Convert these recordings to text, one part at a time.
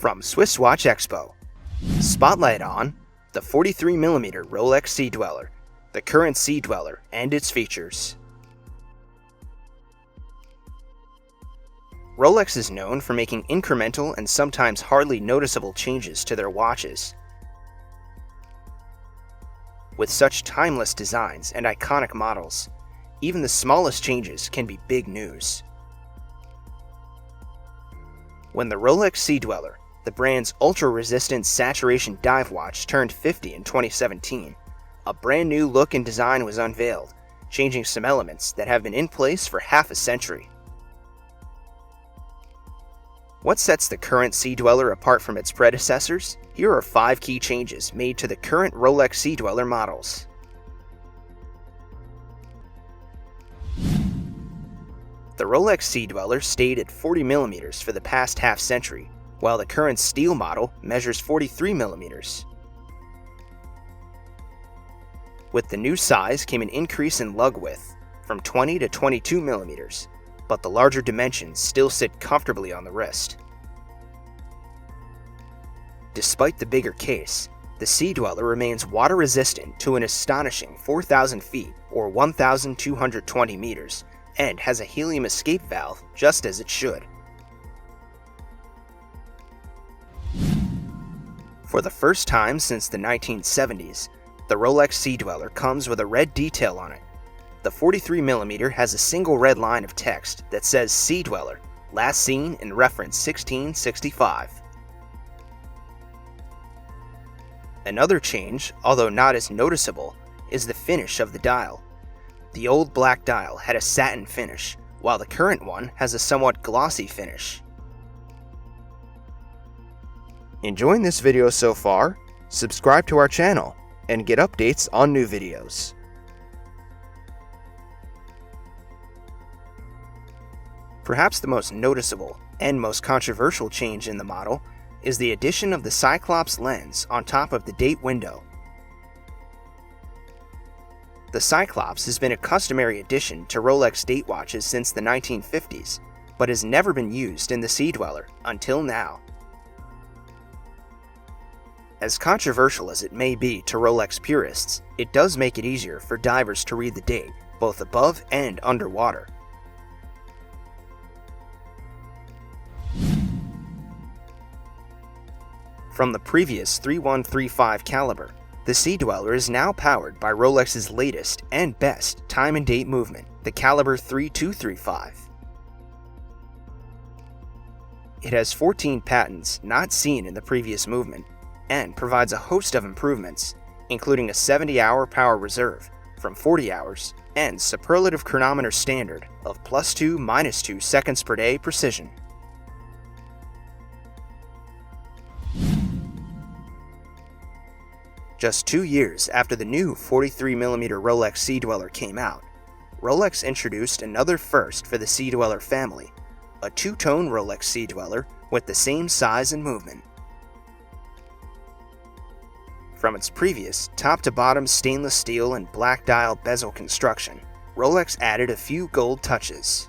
From SwissWatchExpo. Spotlight on the 43mm Rolex Sea Dweller, the current Sea Dweller, and its features. Rolex is known for making incremental and sometimes hardly noticeable changes to their watches. With such timeless designs and iconic models, even the smallest changes can be big news. When the Rolex Sea Dweller, the brand's ultra-resistant saturation dive watch, turned 50 in 2017, a brand new look and design was unveiled, changing some elements that have been in place for half a century. What sets the current Sea Dweller apart from its predecessors? Here are 5 key changes made to the current Rolex Sea Dweller models. The Rolex Sea Dweller stayed at 40mm for the past half century, while the current steel model measures 43mm. With the new size came an increase in lug width, from 20 to 22mm, but the larger dimensions still sit comfortably on the wrist. Despite the bigger case, the Sea Dweller remains water resistant to an astonishing 4,000 feet or 1,220 meters, and has a helium escape valve just as it should. For the first time since the 1970s, the Rolex Sea Dweller comes with a red detail on it. The 43mm has a single red line of text that says Sea Dweller, last seen in reference 1665. Another change, although not as noticeable, is the finish of the dial. The old black dial had a satin finish, while the current one has a somewhat glossy finish. Enjoying this video so far? Subscribe to our channel and get updates on new videos. Perhaps the most noticeable and most controversial change in the model is the addition of the Cyclops lens on top of the date window. The Cyclops has been a customary addition to Rolex date watches since the 1950s, but has never been used in the Sea Dweller until now. As controversial as it may be to Rolex purists, it does make it easier for divers to read the date, both above and underwater. From the previous 3135 caliber, the Sea Dweller is now powered by Rolex's latest and best time and date movement, the caliber 3235. It has 14 patents not seen in the previous movement, and provides a host of improvements, including a 70-hour power reserve from 40 hours and superlative chronometer standard of +2 -2 seconds per day precision. Just 2 years after the new 43mm Rolex Sea Dweller came out, Rolex introduced another first for the Sea Dweller family, a two-tone Rolex Sea Dweller with the same size and movement. From its previous top-to-bottom stainless steel and black dial bezel construction, Rolex added a few gold touches.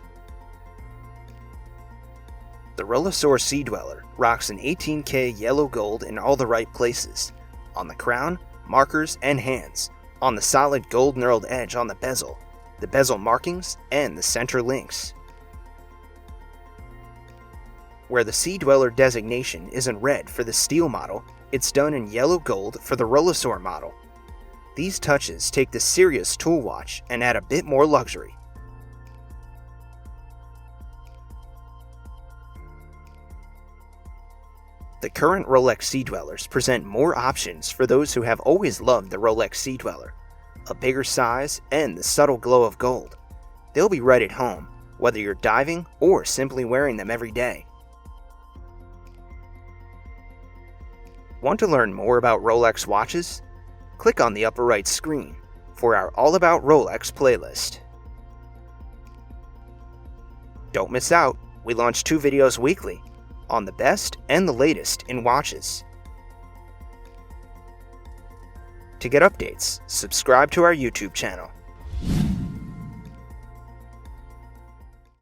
The Rolex Sea Dweller rocks an 18K yellow gold in all the right places, on the crown, markers, and hands, on the solid gold knurled edge on the bezel markings, and the center links. Where the Sea Dweller designation is in red for the steel model, it's done in yellow gold for the Rolex model. These touches take the serious tool watch and add a bit more luxury. The current Rolex Sea Dwellers present more options for those who have always loved the Rolex Sea Dweller, a bigger size and the subtle glow of gold. They'll be right at home, whether you're diving or simply wearing them every day. Want to learn more about Rolex watches? Click on the upper right screen for our All About Rolex playlist. Don't miss out, we launch 2 videos weekly on the best and the latest in watches. To get updates, subscribe to our YouTube channel.